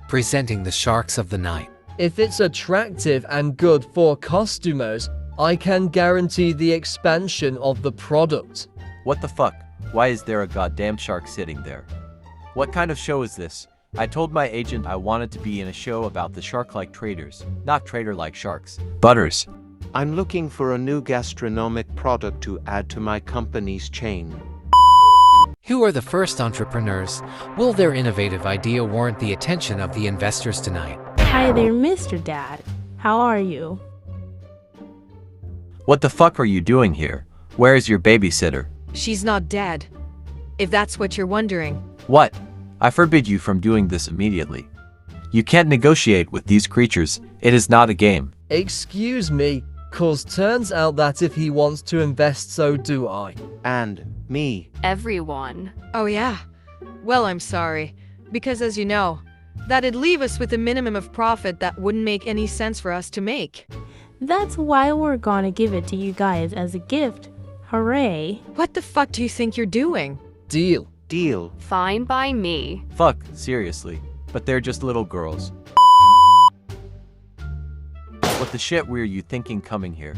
presenting the sharks of the night. If it's attractive and good for customers, I can guarantee the expansion of the product. What the fuck? Why is there a goddamn shark sitting there? What kind of show is this? I told my agent I wanted to be in a show about the shark-like traders, not trader-like sharks. Butters. I'm looking for a new gastronomic product to add to my company's chain. Who are the first entrepreneurs? Will their innovative idea warrant the attention of the investors tonight? Hi there, Mr. Dad. How are you? What the fuck are you doing here? Where is your babysitter? She's not dead, if that's what you're wondering. What? I forbid you from doing this immediately. You can't negotiate with these creatures. It is not a game. Excuse me, cause turns out that if he wants to invest, so do I. And me. Everyone. Oh yeah? Well, I'm sorry, because as you know, that'd leave us with a minimum of profit that wouldn't make any sense for us to make. That's why we're gonna give it to you guys as a gift. Hooray. What the fuck do you think you're doing? Deal. Deal. Fine by me. Fuck, seriously. But they're just little girls. What the shit were you thinking coming here?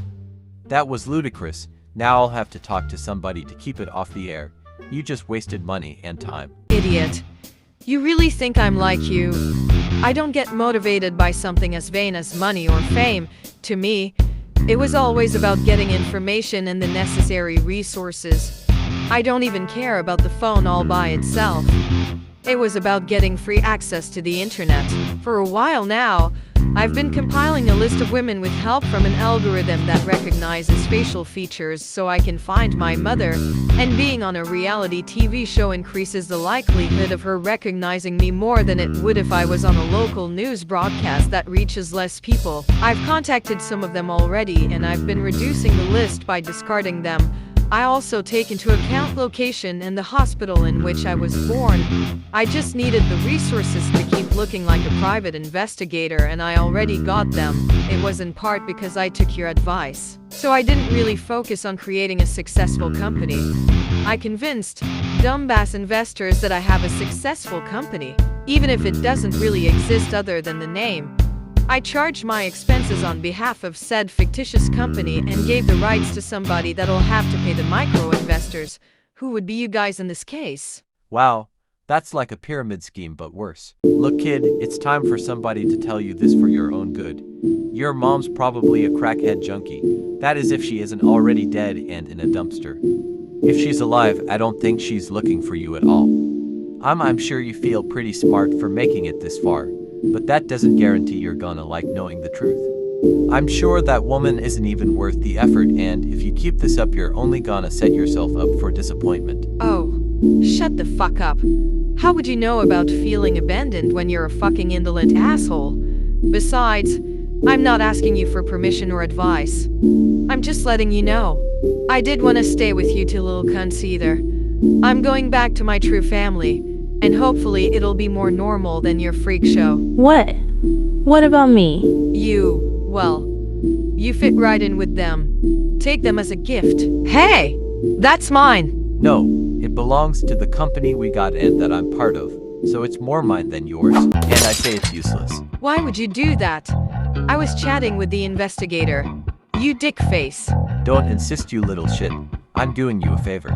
That was ludicrous. Now I'll have to talk to somebody to keep it off the air. You just wasted money and time. Idiot. You really think I'm like you? I don't get motivated by something as vain as money or fame. To me, it was always about getting information and the necessary resources. I don't even care about the phone all by itself. It was about getting free access to the internet. For a while now, I've been compiling a list of women with help from an algorithm that recognizes facial features so I can find my mother, and being on a reality TV show increases the likelihood of her recognizing me more than it would if I was on a local news broadcast that reaches less people. I've contacted some of them already, and I've been reducing the list by discarding them. I also take into account location and the hospital in which I was born. I just needed the resources to keep looking like a private investigator, and I already got them. It was in part because I took your advice. So I didn't really focus on creating a successful company. I convinced dumbass investors that I have a successful company, even if it doesn't really exist other than the name. I charged my expenses on behalf of said fictitious company and gave the rights to somebody that'll have to pay the micro-investors, who would be you guys in this case. Wow, that's like a pyramid scheme but worse. Look kid, it's time for somebody to tell you this for your own good. Your mom's probably a crackhead junkie. That is if she isn't already dead and in a dumpster. If she's alive, I don't think she's looking for you at all. I'm sure you feel pretty smart for making it this far. But that doesn't guarantee you're gonna like knowing the truth. I'm sure that woman isn't even worth the effort, and if you keep this up you're only gonna set yourself up for disappointment. Oh, shut the fuck up. How would you know about feeling abandoned when you're a fucking indolent asshole? Besides, I'm not asking you for permission or advice. I'm just letting you know. I did want to stay with you two little cunts either. I'm going back to my true family. And hopefully it'll be more normal than your freak show. What? What about me? You fit right in with them. Take them as a gift. Hey! That's mine! No, it belongs to the company we got and that I'm part of. So it's more mine than yours, and I say it's useless. Why would you do that? I was chatting with the investigator. You dick face. Don't insist, you little shit. I'm doing you a favor.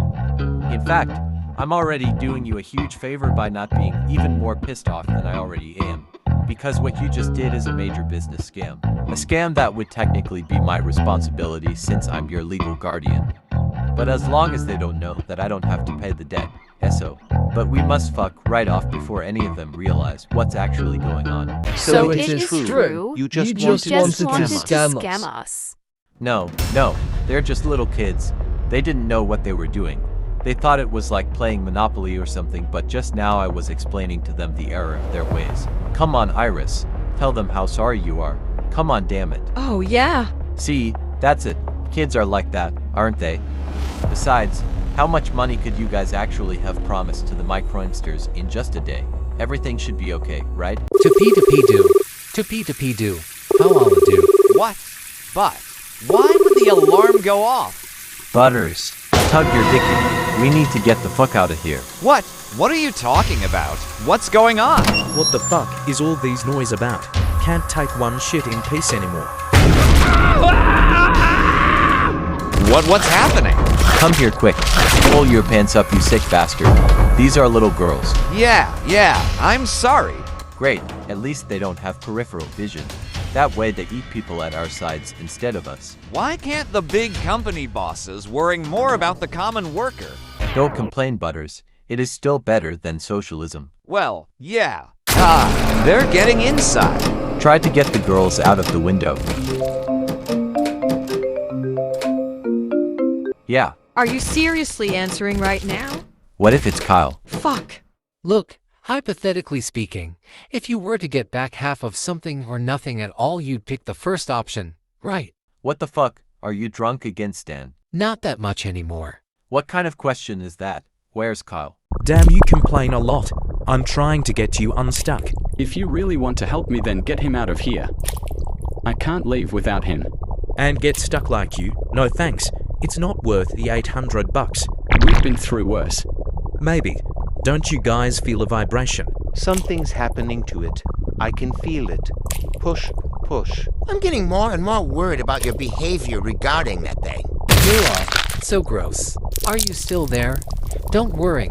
In fact, I'm already doing you a huge favor by not being even more pissed off than I already am. Because what you just did is a major business scam. A scam that would technically be my responsibility since I'm your legal guardian. But as long as they don't know that I don't have to pay the debt, SO. But we must fuck right off before any of them realize what's actually going on. So it is true. You just wanted to scam scam us. us. No, they're just little kids. They didn't know what they were doing. They thought it was like playing Monopoly or something, but just now I was explaining to them the error of their ways. Come on, Iris. Tell them how sorry you are. Come on, damn it. Oh, yeah. See, that's it. Kids are like that, aren't they? Besides, how much money could you guys actually have promised to the microinsters in just a day? Everything should be okay, right? To-pee-to-pee-do. How I'll do. What? But why would the alarm go off? Butters, tug your dick in. We need to get the fuck out of here. What? What are you talking about? What's going on? What the fuck is all these noise about? Can't take one shit in peace anymore. What's happening? Come here quick. Pull your pants up, you sick bastard. These are little girls. Yeah, I'm sorry. Great, at least they don't have peripheral vision. That way they eat people at our sides instead of us. Why can't the big company bosses worrying more about the common worker? Don't complain, Butters. It is still better than socialism. Well, yeah. They're getting inside. Try to get the girls out of the window. Yeah. Are you seriously answering right now? What if it's Kyle? Fuck. Look, hypothetically speaking, if you were to get back half of something or nothing at all, you'd pick the first option, right? What the fuck? Are you drunk again, Stan? Not that much anymore. What kind of question is that? Where's Kyle? Damn, you complain a lot. I'm trying to get you unstuck. If you really want to help me, then get him out of here. I can't leave without him. And get stuck like you? No thanks. It's not worth the $800. We've been through worse. Maybe. Don't you guys feel a vibration? Something's happening to it. I can feel it. Push, push. I'm getting more and more worried about your behavior regarding that thing. You are. So gross. Are you still there? Don't worry.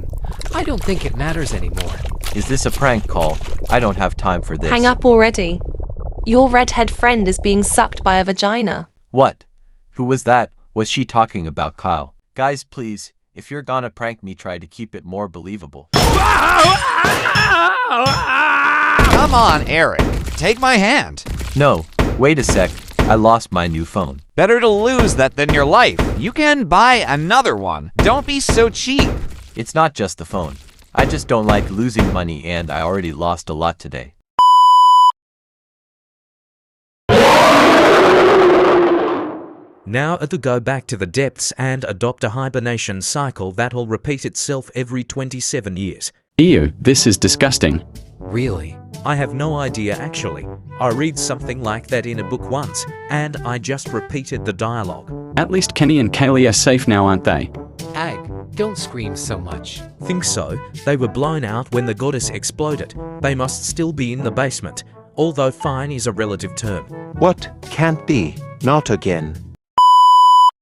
I don't think it matters anymore. Is this a prank call? I don't have time for this. Hang up already. Your redhead friend is being sucked by a vagina. What? Who was that? Was she talking about Kyle? Guys, please, if you're gonna prank me, try to keep it more believable. Come on, Eric. Take my hand. No, wait a sec. I lost my new phone. Better to lose that than your life. You can buy another one. Don't be so cheap. It's not just the phone. I just don't like losing money, and I already lost a lot today. Now to go back to the depths and adopt a hibernation cycle that'll repeat itself every 27 years. Ew, this is disgusting. Really? I have no idea actually. I read something like that in a book once, and I just repeated the dialogue. At least Kenny and Kaylee are safe now, aren't they? Ag, don't scream so much. Think so. They were blown out when the goddess exploded. They must still be in the basement, although fine is a relative term. What? Can't be. Not again.